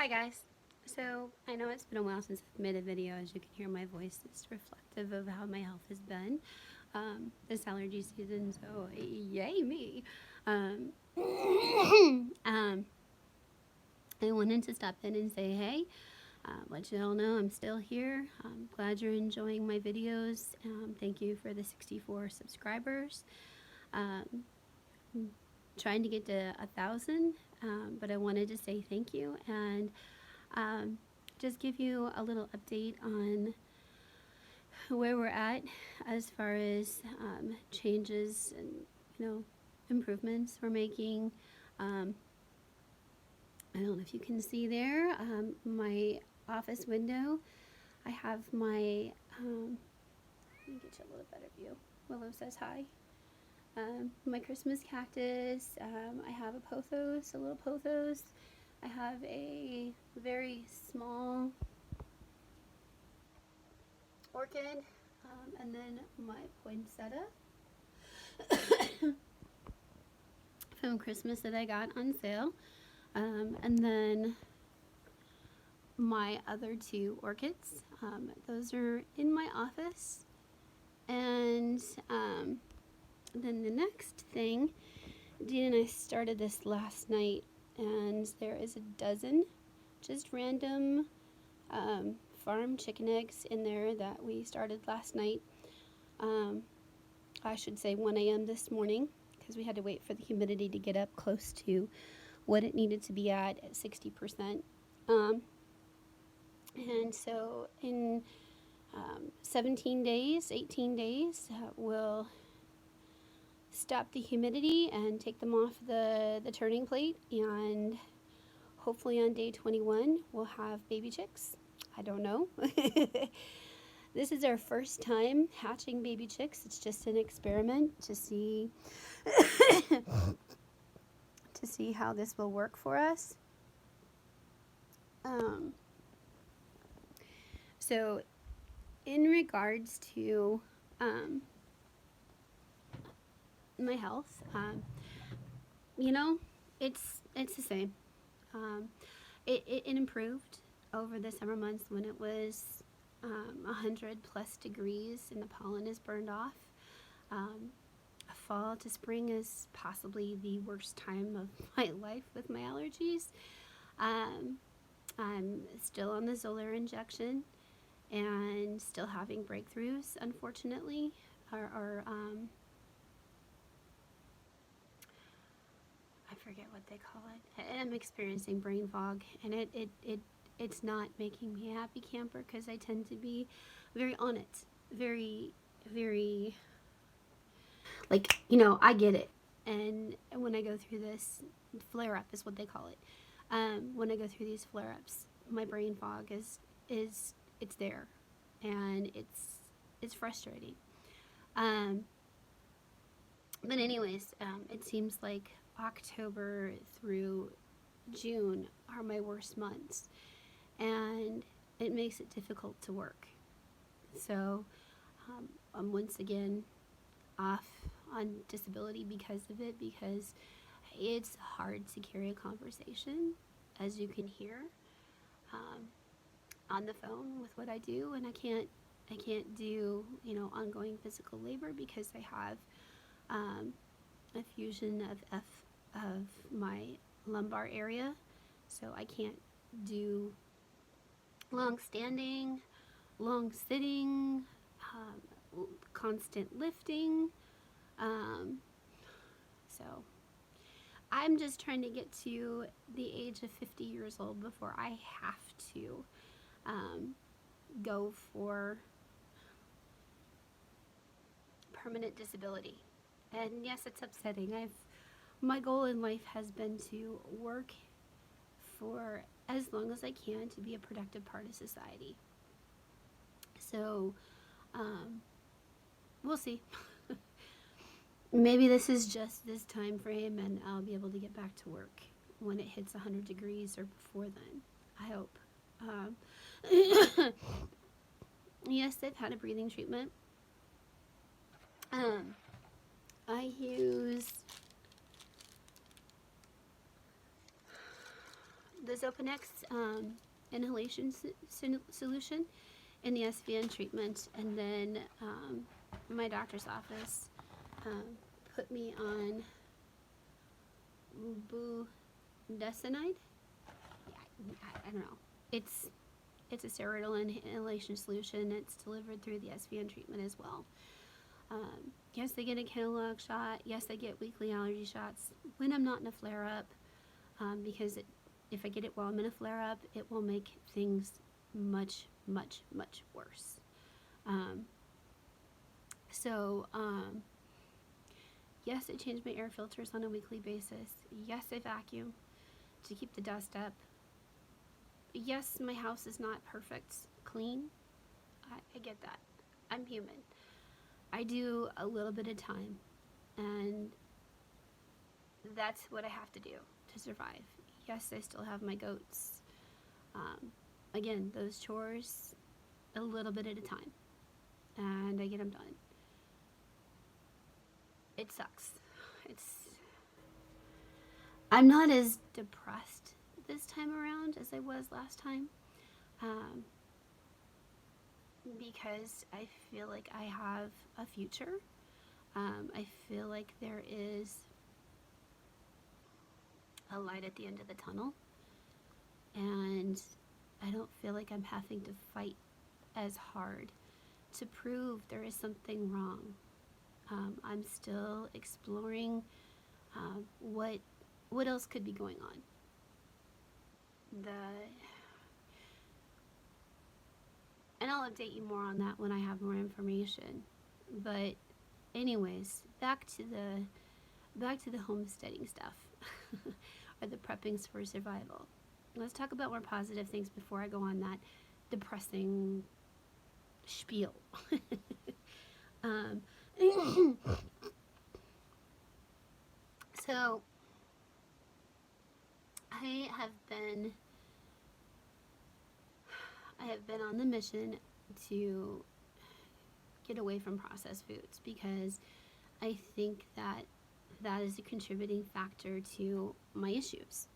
Hi guys. So I know it's been a while since I've made a video. As you can hear, my voice is reflective of how my health has been this allergy season. So yay me! Um, um, I wanted to stop in and say hey, let you all know I'm still here. I'm glad you're enjoying my videos. Thank you for the 64 subscribers. Um, trying to get to 1,000, but I wanted to say thank you and um, just give you a little update on where we're at as far as changes and improvements we're making. Um, I don't know if you can see there my office window. I have my let me get you a little better view. Willow says hi. My Christmas cactus. I have a pothos, a little pothos. I have a very small orchid, and then my poinsettia from Christmas that I got on sale, and then my other two orchids. Those are in my office, and then the next thing, Dean and I started this last night, and there is a dozen just random farm chicken eggs in there that we started last night. I should say 1 a.m. this morning, because we had to wait for the humidity to get up close to what it needed to be at 60%. And so in 17 days, 18 days, we'll stop the humidity and take them off the turning plate, and hopefully on day 21 we'll have baby chicks. I don't know. This is our first time hatching baby chicks. It's just an experiment to see to see how this will work for us. So in regards to my health, it's the same. It improved over the summer months when it was 100+ degrees and the pollen is burned off. Fall to spring is possibly the worst time of my life with my allergies. I'm still on the Xolair injection and still having breakthroughs, unfortunately, or I forget what they call it. I'm experiencing brain fog, and it's not making me a happy camper, because I tend to be very on it, very, very, I get it. And when I go through this flare-up is what they call it. When I go through these flare-ups, my brain fog it's there, and it's frustrating. But anyways, it seems like October through June are my worst months, and it makes it difficult to work. So I'm once again off on disability because of it, because it's hard to carry a conversation, as you can hear, on the phone with what I do, and I can't do ongoing physical labor because I have a fusion of my lumbar area, so I can't do long standing, long sitting, constant lifting. So I'm just trying to get to the age of 50 years old before I have to go for permanent disability. And yes, it's upsetting. My goal in life has been to work for as long as I can to be a productive part of society. So we'll see. Maybe this is just this time frame, and I'll be able to get back to work when it hits 100 degrees or before then. I hope. Yes, I've had a breathing treatment. I use the Zopanex inhalation solution in the SVN treatment, and then my doctor's office put me on budesonide. I don't know. It's a steroidal inhalation solution. It's delivered through the SVN treatment as well. Yes, I get a catalog shot. Yes, I get weekly allergy shots when I'm not in a flare-up, because if I get it while I'm in a flare-up, it will make things much, much, much worse. Yes, I change my air filters on a weekly basis. Yes, I vacuum to keep the dust up. Yes, my house is not perfect clean. I get that. I'm human. I do a little bit of time, and that's what I have to do to survive. Yes, I still have my goats. Again, those chores, a little bit at a time, and I get them done. It sucks. I'm not as depressed this time around as I was last time, because I feel like I have a future. I feel like there is a light at the end of the tunnel, and I don't feel like I'm having to fight as hard to prove there is something wrong. I'm still exploring what else could be going on. And I'll update you more on that when I have more information. But anyways, back to the homesteading stuff or the prepping for survival. Let's talk about more positive things before I go on that depressing spiel. So I have been on the mission to get away from processed foods, because I think that is a contributing factor to my issues.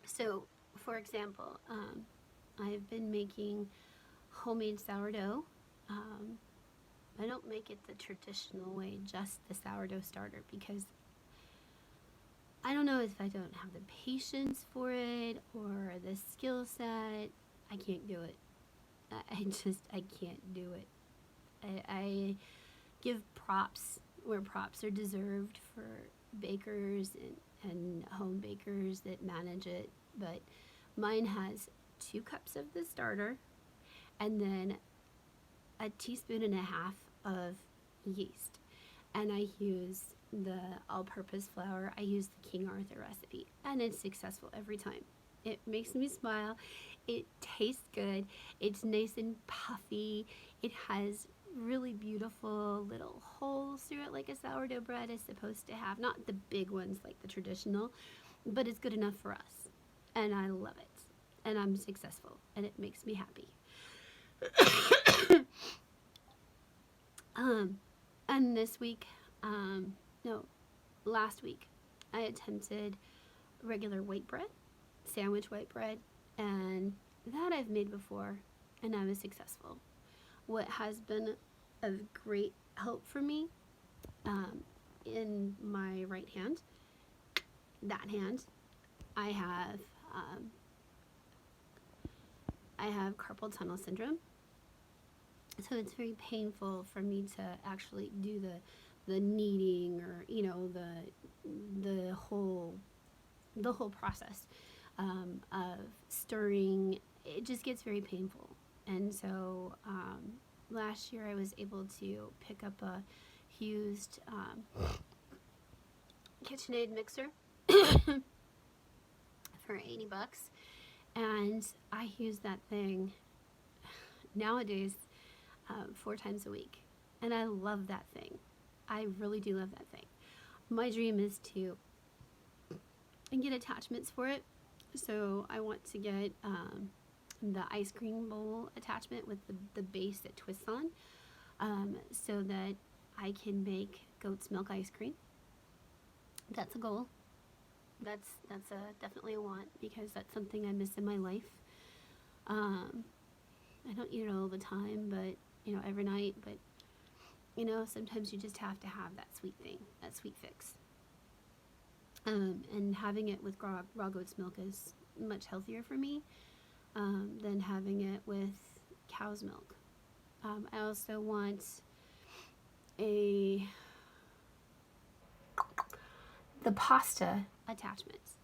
So, for example, I've been making homemade sourdough. I don't make it the traditional way, just the sourdough starter, because I don't know if I don't have the patience for it or the skill set. I can't do it. I can't do it. I give props where props are deserved for bakers and home bakers that manage it, but mine has 2 cups of the starter and then a teaspoon and a half of yeast, and I use the all-purpose flour. I use the King Arthur recipe, and it's successful every time. It makes me smile. It tastes good. It's nice and puffy. It has really beautiful little holes through it, like a sourdough bread is supposed to have. Not the big ones like the traditional, but it's good enough for us, and I love it, and I'm successful, and it makes me happy. And this week, last week, I attempted regular white bread, sandwich white bread, and that I've made before, and I was successful. What has been of great help for me, in my right hand, that hand, I have carpal tunnel syndrome. So it's very painful for me to actually do the kneading, or the whole process of stirring. It just gets very painful, and so last year I was able to pick up a used KitchenAid mixer for $80, and I use that thing nowadays 4 times a week, and I love that thing. I really do love that thing. My dream is to get attachments for it, so I want to get the ice cream bowl attachment with the base that twists on, so that I can make goat's milk ice cream. That's a goal. That's definitely a want, because that's something I miss in my life. Um, I don't eat it all the time, but every night. But sometimes you just have to have that sweet thing, that sweet fix. And having it with raw goat's milk is much healthier for me than having it with cow's milk. I also want a the pasta attachments,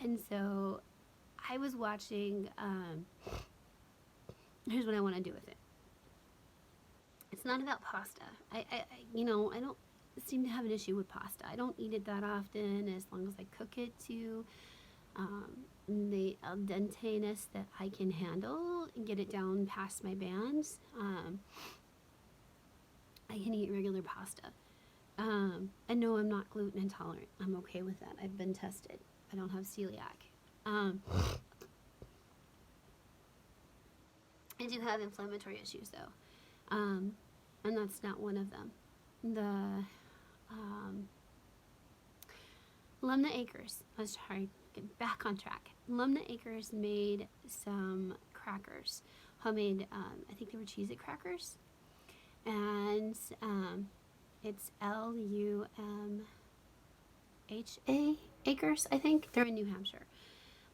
and so I was watching. Here's what I want to do with it. It's not about pasta. I don't seem to have an issue with pasta. I don't eat it that often, as long as I cook it to the al dente-ness that I can handle and get it down past my bands. I can eat regular pasta. And no, I'm not gluten intolerant. I'm okay with that. I've been tested. I don't have celiac. I do have inflammatory issues though, and that's not one of them. The Lumna Acres. Let's try to get back on track. Lumna Acres made some crackers, homemade. I think they were Cheez-It crackers, and it's LUMHA Acres. I think they're in New Hampshire.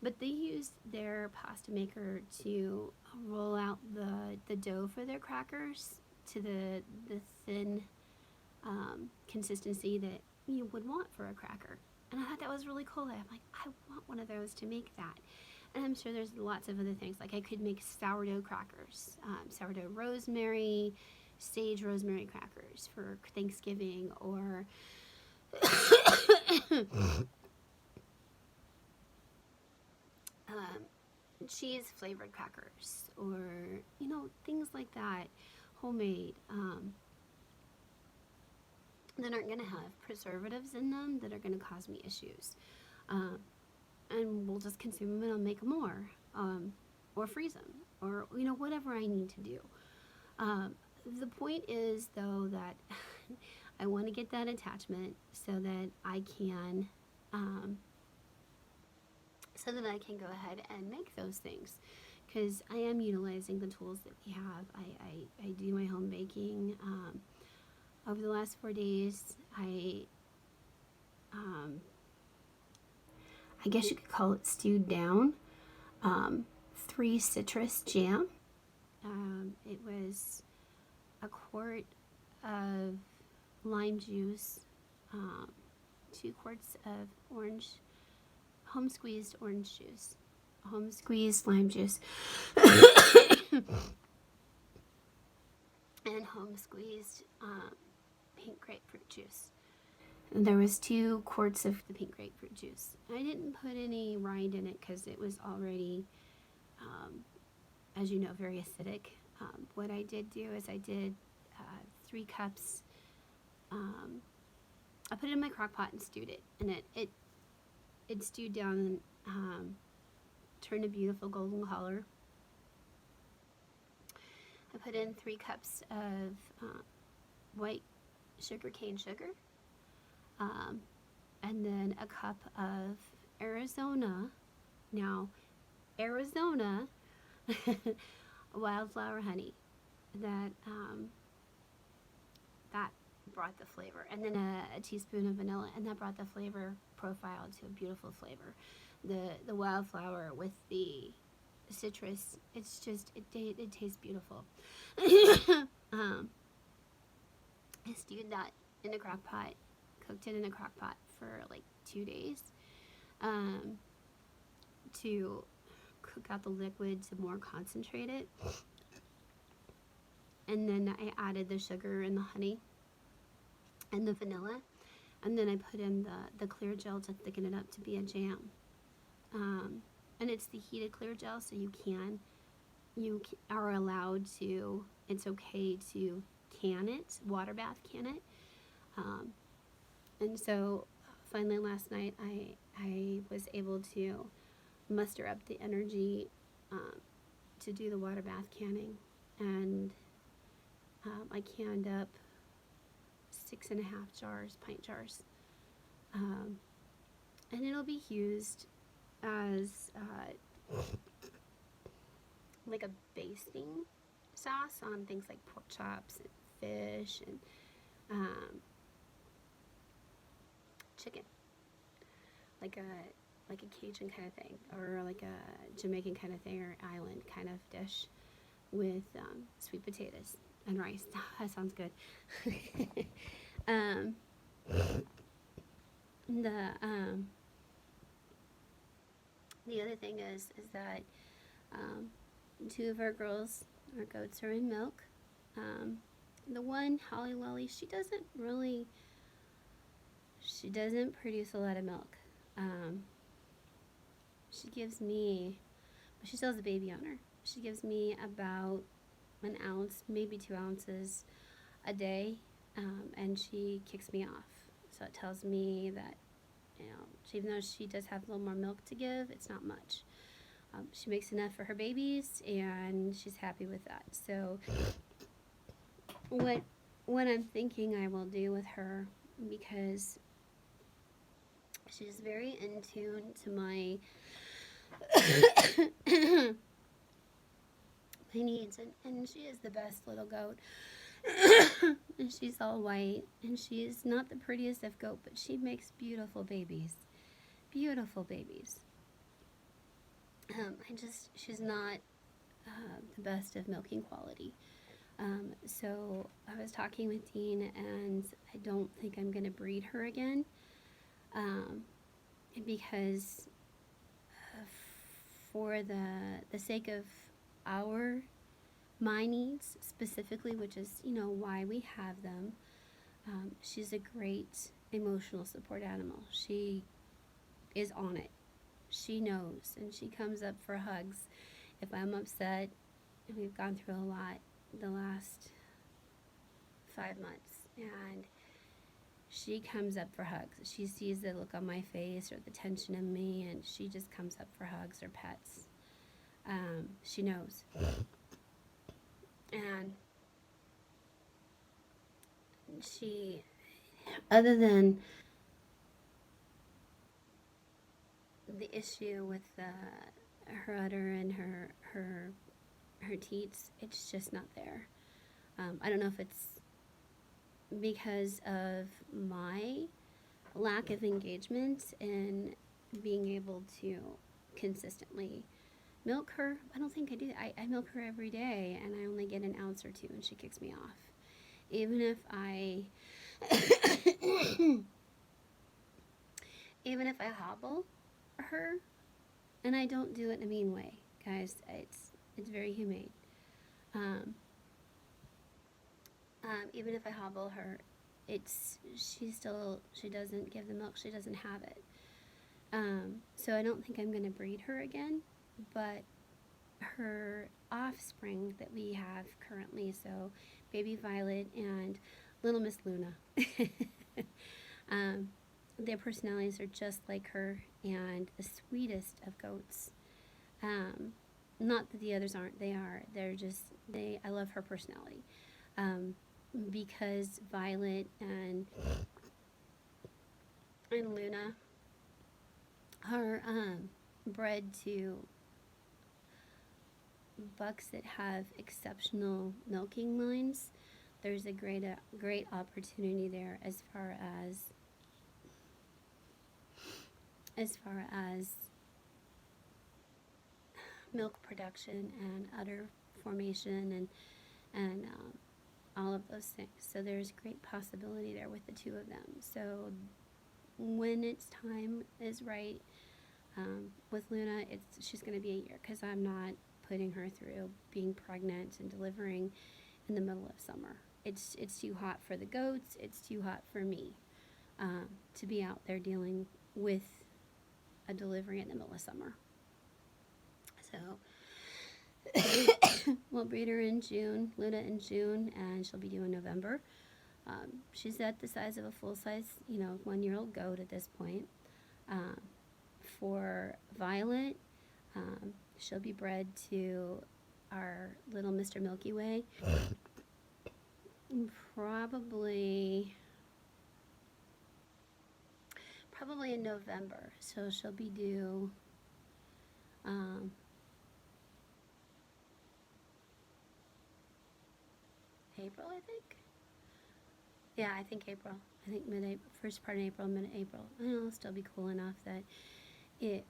But they used their pasta maker to roll out the dough for their crackers to the thin consistency that you would want for a cracker. And I thought that was really cool. I'm like, I want one of those to make that. And I'm sure there's lots of other things. Like I could make sourdough crackers, sourdough rosemary, sage rosemary crackers for Thanksgiving, or cheese flavored crackers, or things like that, homemade, that aren't going to have preservatives in them that are going to cause me issues. And we'll just consume them and I'll make more, or freeze them, or whatever I need to do. The point is though that I want to get that attachment so that I can go ahead and make those things, because I am utilizing the tools that we have. I do my home baking. Over the last 4 days, I guess you could call it stewed down 3 citrus jam. It was a quart of lime juice, 2 quarts of home squeezed orange juice, home squeezed lime juice, and home squeezed pink grapefruit juice. And there was 2 quarts of the pink grapefruit juice. I didn't put any rind in it because it was already, as you know, very acidic. What I did do is I did 3 cups. I put it in my crock pot and stewed it, and it stewed down and turned a beautiful golden color. I put in 3 cups of white cane sugar, and then a cup of Arizona. Now, Arizona wildflower honey. That brought the flavor, and then a teaspoon of vanilla, and that brought the flavor profile to a beautiful flavor. The wildflower with the citrus, it's just it tastes beautiful. I stewed that in a crock pot, cooked it in a crock pot for like 2 days, to cook out the liquid to more concentrate it. And then I added the sugar and the honey and the vanilla, and then I put in the clear gel to thicken it up to be a jam. And it's the heated clear gel, so you are allowed to, it's okay to can it, water bath can it. And so finally last night I was able to muster up the energy to do the water bath canning, and I canned up 6.5 jars, pint jars. And it'll be used as like a basting sauce on things like pork chops and fish and chicken, like a Cajun kind of thing, or like a Jamaican kind of thing, or island kind of dish with sweet potatoes and rice. That sounds good. um, the other thing is that two of our girls, our goats, are in milk. The one, Holly Lolly, she doesn't produce a lot of milk. She gives me, but she still has a baby on her. She gives me about an ounce, maybe 2 ounces a day, and she kicks me off. So it tells me that, even though she does have a little more milk to give, it's not much. She makes enough for her babies, and she's happy with that. So what I'm thinking I will do with her, because she's very in tune to my my needs, and she is the best little goat. And she's all white, and she is not the prettiest of goat, but she makes beautiful babies. Beautiful babies. She's not the best of milking quality. So I was talking with Dean, and I don't think I'm going to breed her again, because for the sake of my needs specifically, which is, why we have them, she's a great emotional support animal. She is on it. She knows, and she comes up for hugs if I'm upset. And we've gone through a lot the last 5 months, and she comes up for hugs. She sees the look on my face or the tension in me, and she just comes up for hugs or pets. She knows. And she, other than the issue with her udder and her teats, it's just not there. I don't know if it's because of my lack of engagement in being able to consistently milk her. I don't think I do. I milk her every day, and I only get an ounce or two, and she kicks me off. Even if I hobble her, and I don't do it in a mean way, guys. It's very humane. Even if I hobble her, she doesn't give the milk. She doesn't have it. So I don't think I'm going to breed her again, but her offspring that we have currently, so baby Violet and little Miss Luna, their personalities are just like her, and the sweetest of goats. Not that the others aren't. They are. I love her personality. Because Violet and Luna are bred to bucks that have exceptional milking lines. There's a great opportunity there as far as milk production and udder formation and all of those things. So there's great possibility there with the two of them. So when its time is right, with Luna, she's going to be a year, because I'm not putting her through being pregnant and delivering in the middle of summer. It's too hot for the goats. It's too hot for me to be out there dealing with a delivery in the middle of summer. So we'll breed her in June, Luna in June, and she'll be due in November. She's at the size of a full-size, 1-year-old goat at this point. For Violet, she'll be bred to our little Mr. Milky Way. Probably probably in November. So she'll be due um, April, I think. Yeah, I think April. I think mid-April, first part of April, mid-April. And it'll still be cool enough that it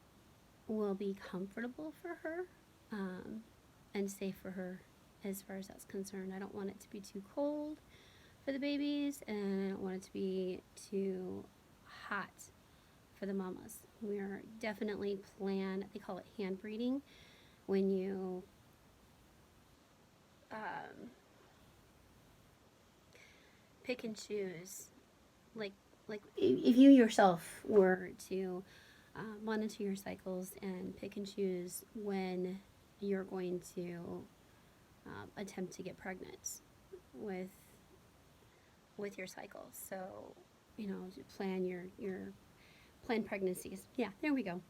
will be comfortable for her and safe for her as far as that's concerned. I don't want it to be too cold for the babies, and I don't want it to be too hot for the mamas. We are definitely they call it hand breeding, when you um, pick and choose, like if you yourself were to monitor your cycles and pick and choose when you're going to attempt to get pregnant with your cycles. So, plan your planned pregnancies. Yeah, there we go.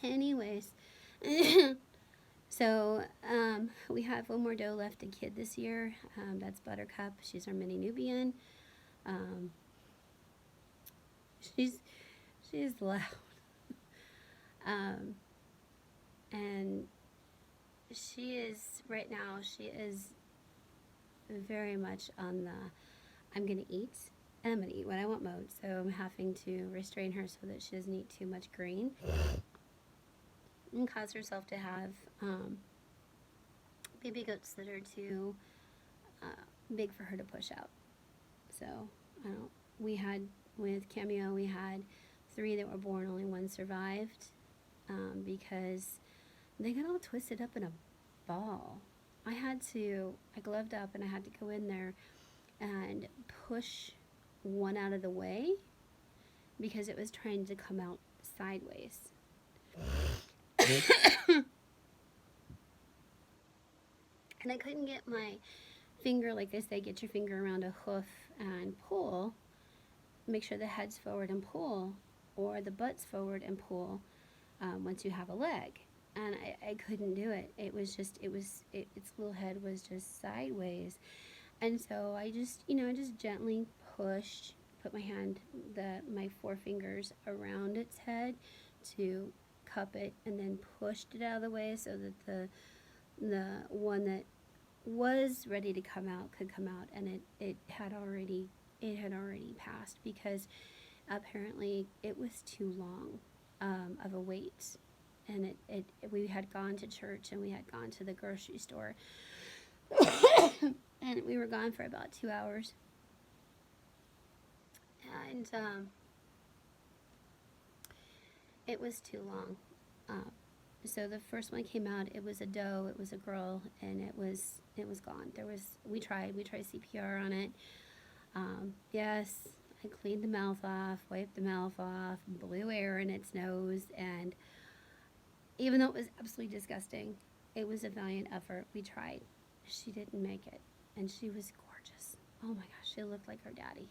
Anyways, so we have one more doe left, a kid this year. That's Buttercup. She's our mini Nubian. Um, she's loud, um, and she is right now. She is very much on the I'm gonna eat and I'm gonna eat what I want mode. So I'm having to restrain her so that she doesn't eat too much green and cause herself to have baby goats that are too big for her to push out. So we had with Cameo, we had 3 that were born, only 1 survived because they got all twisted up in a ball. I gloved up and I had to go in there and push one out of the way because it was trying to come out sideways. And I couldn't get my finger, like they say, get your finger around a hoof and pull. Make sure the head's forward and pull, or the butt's forward and pull once you have a leg. And I couldn't do it. It was just, its little head was just sideways. And so I just gently pushed, put my 4 fingers around its head to cup it, and then pushed it out of the way so that the one that was ready to come out could come out, and it had already passed because apparently it was too long of a wait. And we had gone to church and we had gone to the grocery store and we were gone for about 2 hours. And it was too long. So the first one came out, it was a doe, it was a girl, and it was gone. We tried CPR on it. Yes, I cleaned the mouth off, wiped the mouth off, blew air in its nose, and even though it was absolutely disgusting, it was a valiant effort. We tried. She didn't make it, and she was gorgeous. Oh my gosh, she looked like her daddy.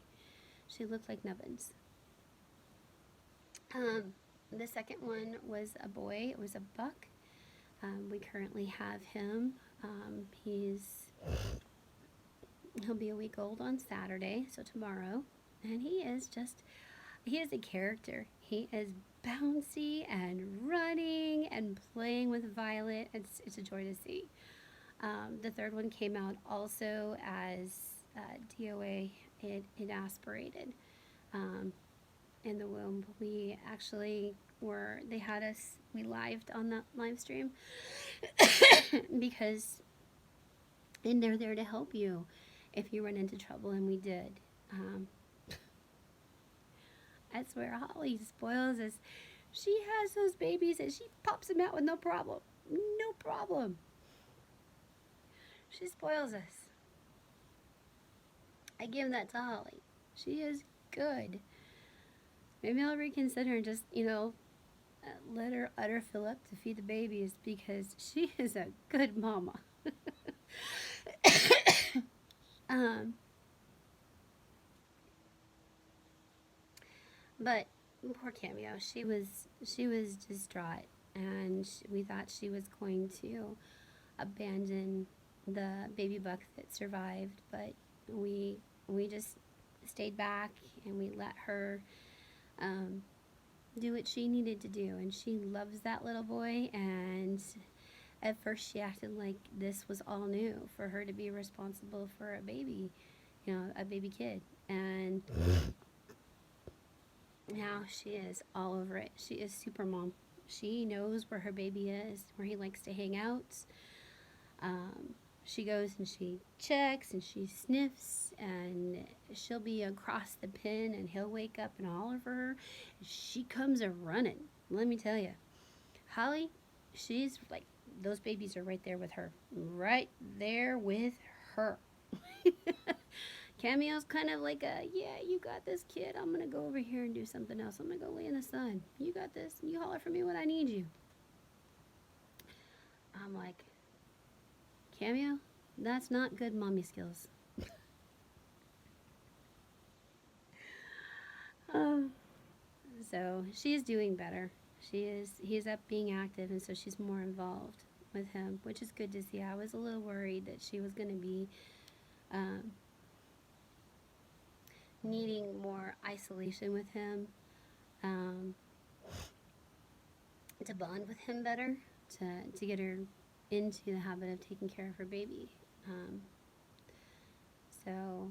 She looked like Nubbins. The second one was a boy. It was a buck. We currently have him. He'll be a week old on Saturday, so tomorrow. And he is a character. He is bouncy and running and playing with Violet. It's a joy to see. The third one came out also as DOA. It aspirated in the womb. We actually we lived on that live stream because they're there to help you if you run into trouble, and we did. That's where Holly spoils us. She has those babies and she pops them out with no problem. No problem. She spoils us. I give that to Holly. She is good. Maybe I'll reconsider and just, let her udder fill up to feed the babies because she is a good mama. But poor Cameo, she was distraught, and we thought she was going to abandon the baby buck that survived, but we just stayed back and we let her um, do what she needed to do. And she loves that little boy. And at first, she acted like this was all new for her to be responsible for a baby, a baby kid. And now she is all over it. She is super mom. She knows where her baby is, where he likes to hang out. She goes and she checks and she sniffs, and she'll be across the pen and he'll wake up and all over her. She comes a running. Let me tell you, Holly, she's like, those babies are right there with her. Right there with her. Cameo's kind of like yeah, you got this, kid. I'm going to go over here and do something else. I'm going to go lay in the sun. You got this. You holler for me when I need you. I'm like, Cameo, that's not good mommy skills. um, so she's doing better. He's up being active, and so she's more involved with him, which is good to see. I was a little worried that she was going to be um, needing more isolation with him, um, to bond with him better, to get her into the habit of taking care of her baby. So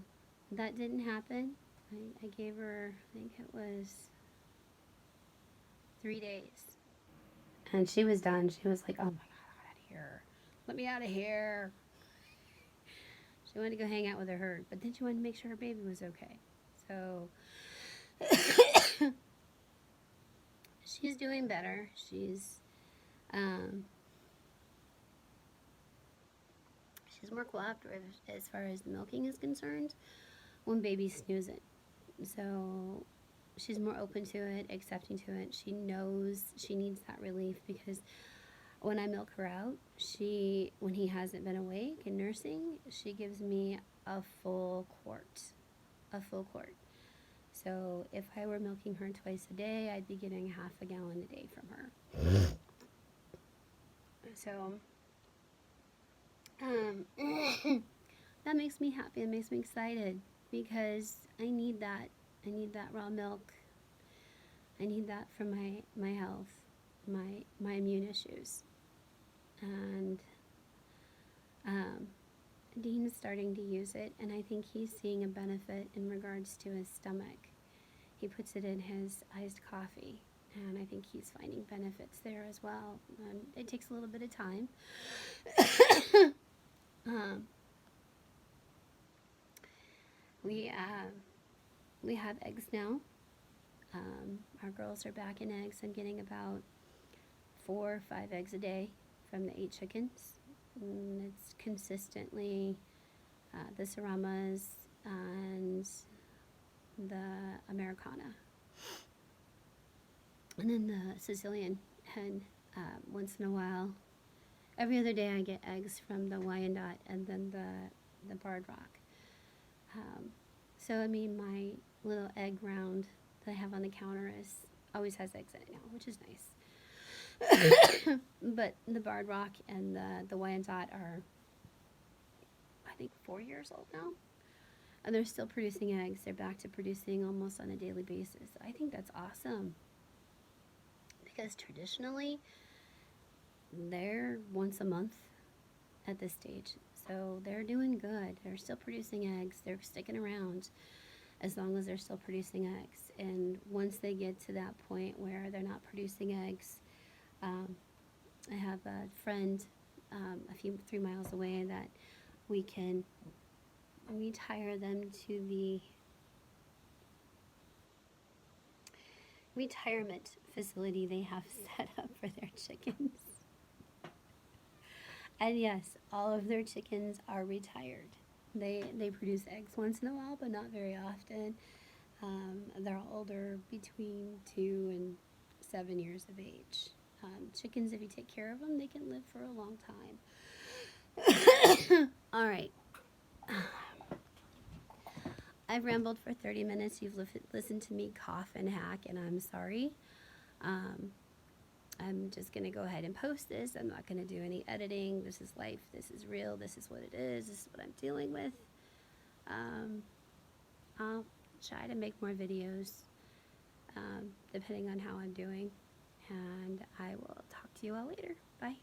that didn't happen. I gave her, I think it was 3 days. And she was done. She was like, oh my God, out of here. Let me out of here. She wanted to go hang out with her herd, but then she wanted to make sure her baby was okay. So she's doing better. She's more cooperative as far as the milking is concerned when baby's snoozing. So she's more open to it, accepting to it. She knows she needs that relief because when I milk her out, when he hasn't been awake and nursing, she gives me a full quart. A full quart. So if I were milking her twice a day, I'd be getting half a gallon a day from her. So that makes me happy. It makes me excited because I need that. I need that raw milk. I need that for my health, my immune issues. And Dean is starting to use it, and I think he's seeing a benefit in regards to his stomach. He puts it in his iced coffee, and I think he's finding benefits there as well. It takes a little bit of time. We have eggs now. Our girls are back in eggs. I'm getting about 4 or 5 eggs a day from the 8 chickens. And it's consistently the Saramas and the Americana. And then the Sicilian hen once in a while. Every other day I get eggs from the Wyandotte and then the Barred Rock. So, I mean, my little egg round that I have on the counter always has eggs in it now, which is nice. But the Barred Rock and the Wyandotte are, I think, 4 years old now. And they're still producing eggs. They're back to producing almost on a daily basis. I think that's awesome. Because traditionally, they're once a month at this stage. So they're doing good. They're still producing eggs. They're sticking around as long as they're still producing eggs. And once they get to that point where they're not producing eggs, I have a friend 3 miles away that we can retire them to the retirement facility they have set up for their chickens. And yes, all of their chickens are retired. They produce eggs once in a while, but not very often. They're all older, between 2 and 7 years of age. Chickens, if you take care of them, they can live for a long time. All right. I've rambled for 30 minutes. You've listened to me cough and hack, and I'm sorry. I'm just going to go ahead and post this. I'm not going to do any editing. This is life. This is real. This is what it is. This is what I'm dealing with. I'll try to make more videos depending on how I'm doing. And I will talk to you all later. Bye.